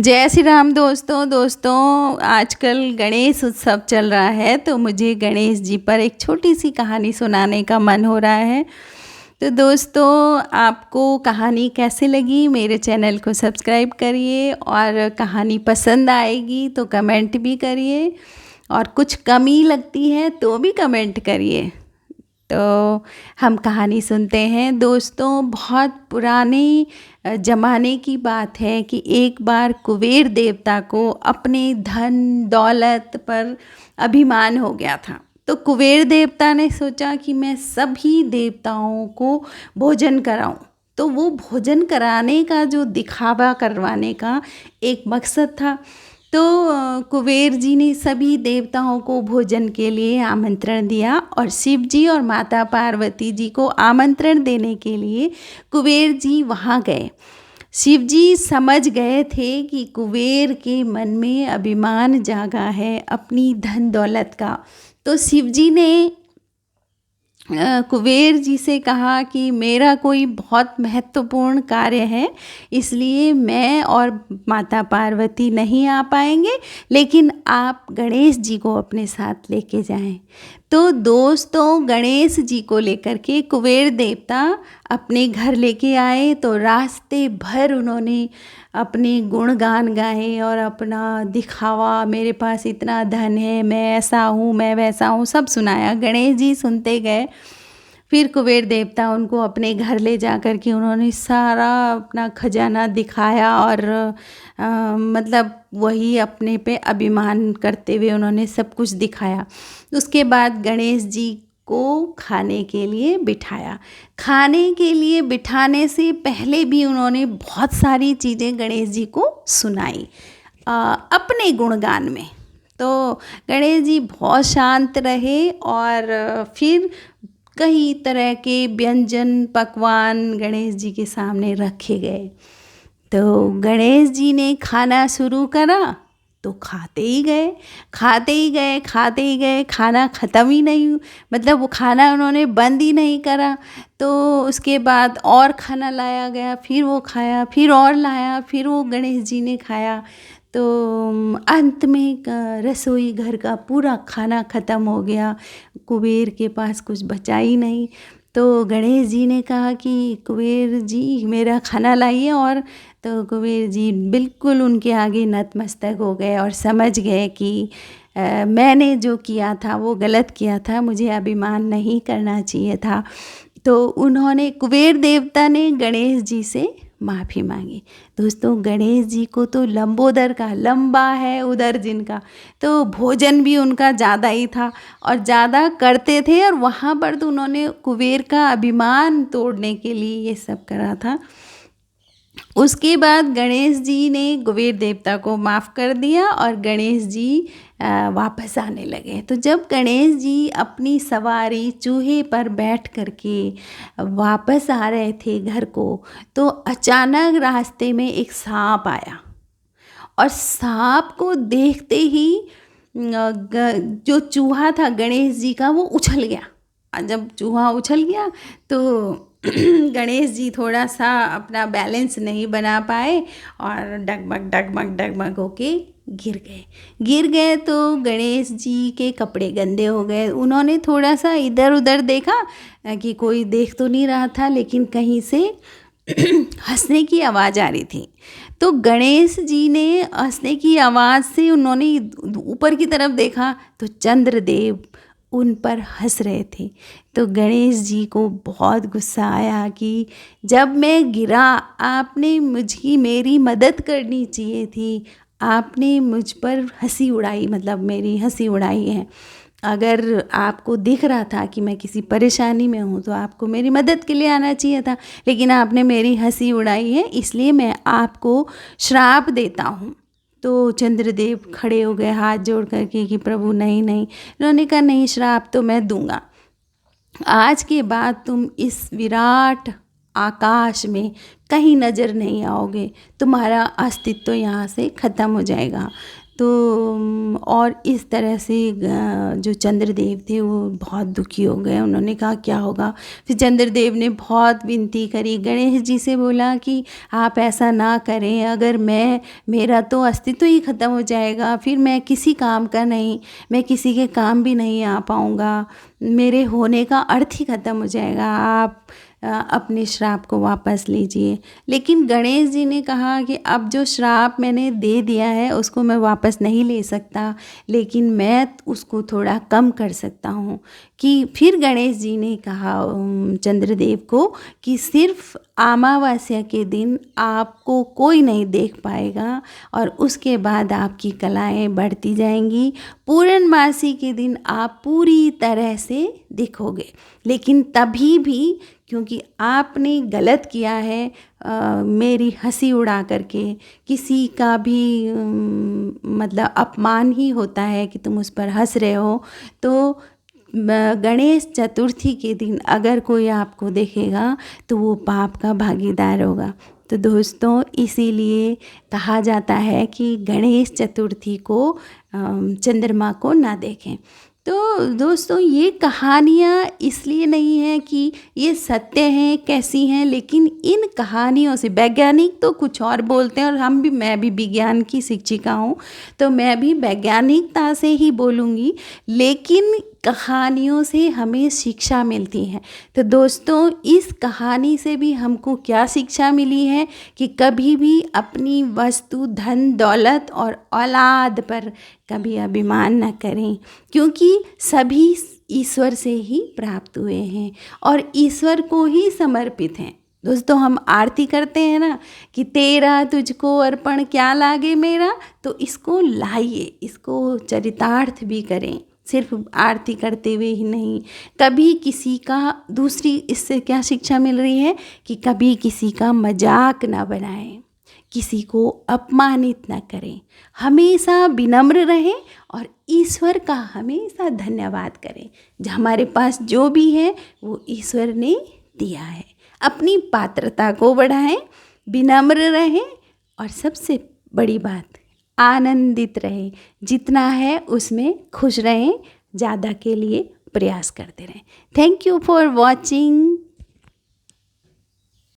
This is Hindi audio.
जय श्री राम दोस्तों आजकल गणेश उत्सव चल रहा है तो मुझे गणेश जी पर एक छोटी सी कहानी सुनाने का मन हो रहा है। तो दोस्तों, आपको कहानी कैसी लगी मेरे चैनल को सब्सक्राइब करिए और कहानी पसंद आएगी तो कमेंट भी करिए और कुछ कमी लगती है तो भी कमेंट करिए। तो हम कहानी सुनते हैं। दोस्तों, बहुत पुराने ज़माने की बात है कि एक बार कुबेर देवता को अपने धन दौलत पर अभिमान हो गया था। तो कुबेर देवता ने सोचा कि मैं सभी देवताओं को भोजन कराऊं। तो वो भोजन कराने का जो दिखावा करवाने का एक मकसद था। तो कुबेर जी ने सभी देवताओं को भोजन के लिए आमंत्रण दिया और शिव जी और माता पार्वती जी को आमंत्रण देने के लिए कुबेर जी वहाँ गए। शिव जी समझ गए थे कि कुबेर के मन में अभिमान जागा है अपनी धन दौलत का। तो शिव जी ने कुबेर जी से कहा कि मेरा कोई बहुत महत्वपूर्ण कार्य है, इसलिए मैं और माता पार्वती नहीं आ पाएंगे, लेकिन आप गणेश जी को अपने साथ लेके जाएं। तो दोस्तों, गणेश जी को लेकर के कुबेर देवता अपने घर लेके आए। तो रास्ते भर उन्होंने अपने गुणगान गाए और अपना दिखावा, मेरे पास इतना धन है, मैं ऐसा हूँ, मैं वैसा हूँ, सब सुनाया। गणेश जी सुनते गए। फिर कुबेर देवता उनको अपने घर ले जा कर के उन्होंने सारा अपना खजाना दिखाया और मतलब वही अपने पे अभिमान करते हुए उन्होंने सब कुछ दिखाया। उसके बाद गणेश जी को खाने के लिए बिठाया। खाने के लिए बिठाने से पहले भी उन्होंने बहुत सारी चीज़ें गणेश जी को सुनाई अपने गुणगान में। तो गणेश जी बहुत शांत रहे और फिर कई तरह के व्यंजन पकवान गणेश जी के सामने रखे गए। तो गणेश जी ने खाना शुरू करा तो खाते ही गए, खाते ही गए, खाते ही गए, खाना ख़त्म ही नहीं, मतलब वो खाना उन्होंने बंद ही नहीं करा। तो उसके बाद और खाना लाया गया, फिर वो खाया, फिर और लाया, फिर वो गणेश जी ने खाया। तो अंत में रसोई घर का पूरा खाना ख़त्म हो गया, कुबेर के पास कुछ बचा ही नहीं। तो गणेश जी ने कहा कि कुबेर जी मेरा खाना लाइए। और तो कुबेर जी बिल्कुल उनके आगे नतमस्तक हो गए और समझ गए कि मैंने जो किया था वो गलत किया था, मुझे अभिमान नहीं करना चाहिए था। तो उन्होंने, कुबेर देवता ने गणेश जी से माफ़ी मांगी। दोस्तों, गणेश जी को तो लंबोदर का, लंबा है उदर जिनका, तो भोजन भी उनका ज़्यादा ही था और ज़्यादा करते थे। और वहाँ पर तो उन्होंने कुबेर का अभिमान तोड़ने के लिए ये सब करा था। उसके बाद गणेश जी ने कुबेर देवता को माफ़ कर दिया और गणेश जी वापस आने लगे। तो जब गणेश जी अपनी सवारी चूहे पर बैठ कर के वापस आ रहे थे घर को, तो अचानक रास्ते में एक सांप आया और सांप को देखते ही जो चूहा था गणेश जी का वो उछल गया। और जब चूहा उछल गया तो गणेश जी थोड़ा सा अपना बैलेंस नहीं बना पाए और डगमग डगमग डगमग होके गिर गए। तो गणेश जी के कपड़े गंदे हो गए। उन्होंने थोड़ा सा इधर उधर देखा कि कोई देख तो नहीं रहा था, लेकिन कहीं से हंसने की आवाज़ आ रही थी। तो गणेश जी ने हंसने की आवाज़ से उन्होंने ऊपर की तरफ देखा तो चंद्रदेव उन पर हंस रहे थे। तो गणेश जी को बहुत गुस्सा आया कि जब मैं गिरा आपने मुझकी मेरी मदद करनी चाहिए थी, आपने मुझ पर हंसी उड़ाई, मतलब मेरी हंसी उड़ाई है। अगर आपको दिख रहा था कि मैं किसी परेशानी में हूँ तो आपको मेरी मदद के लिए आना चाहिए था, लेकिन आपने मेरी हंसी उड़ाई है, इसलिए मैं आपको श्राप देता हूँ। तो चंद्रदेव खड़े हो गए हाथ जोड़ करके कि प्रभु नहीं नहीं। उन्होंने कहा नहीं, श्राप तो मैं दूंगा, आज के बाद तुम इस विराट आकाश में कहीं नज़र नहीं आओगे, तुम्हारा अस्तित्व यहाँ से ख़त्म हो जाएगा। तो और इस तरह से जो चंद्रदेव थे वो बहुत दुखी हो गए। उन्होंने कहा क्या होगा। फिर चंद्रदेव ने बहुत विनती करी, गणेश जी से बोला कि आप ऐसा ना करें, अगर मेरा तो अस्तित्व ही ख़त्म हो जाएगा, फिर मैं किसी काम का नहीं, मैं किसी के काम भी नहीं आ पाऊँगा, मेरे होने का अर्थ ही ख़त्म हो जाएगा, आप अपने श्राप को वापस लीजिए। लेकिन गणेश जी ने कहा कि अब जो श्राप मैंने दे दिया है उसको मैं वापस नहीं ले सकता, लेकिन मैं उसको थोड़ा कम कर सकता हूँ। कि फिर गणेश जी ने कहा चंद्रदेव को कि सिर्फ अमावस्या के दिन आपको कोई नहीं देख पाएगा और उसके बाद आपकी कलाएं बढ़ती जाएंगी। पूर्णमासी के दिन आप पूरी तरह से दिखोगे, लेकिन तभी भी क्योंकि आपने गलत किया है, मेरी हंसी उड़ा करके, किसी का भी मतलब अपमान ही होता है कि तुम उस पर हंस रहे हो। तो गणेश चतुर्थी के दिन अगर कोई आपको देखेगा तो वो पाप का भागीदार होगा। तो दोस्तों इसीलिए कहा जाता है कि गणेश चतुर्थी को चंद्रमा को ना देखें। तो दोस्तों ये कहानियाँ इसलिए नहीं है कि ये सत्य हैं कैसी हैं, लेकिन इन कहानियों से वैज्ञानिक तो कुछ और बोलते हैं और मैं भी विज्ञान की शिक्षिका हूँ तो मैं भी वैज्ञानिकता से ही बोलूँगी, लेकिन कहानियों से हमें शिक्षा मिलती है। तो दोस्तों इस कहानी से भी हमको क्या शिक्षा मिली है कि कभी भी अपनी वस्तु, धन, दौलत और औलाद पर कभी अभिमान न करें, क्योंकि सभी ईश्वर से ही प्राप्त हुए हैं और ईश्वर को ही समर्पित हैं। दोस्तों हम आरती करते हैं ना कि तेरा तुझको अर्पण क्या लागे मेरा, तो इसको लाइए, इसको चरितार्थ भी करें, सिर्फ आरती करते हुए ही नहीं। कभी किसी का, दूसरी इससे क्या शिक्षा मिल रही है कि कभी किसी का मजाक ना बनाएं, किसी को अपमानित ना करें, हमेशा विनम्र रहें और ईश्वर का हमेशा धन्यवाद करें। जो हमारे पास जो भी है वो ईश्वर ने दिया है। अपनी पात्रता को बढ़ाएं, विनम्र रहें और सबसे बड़ी बात आनंदित रहें। जितना है उसमें खुश रहें, ज़्यादा के लिए प्रयास करते रहें। Thank you for watching.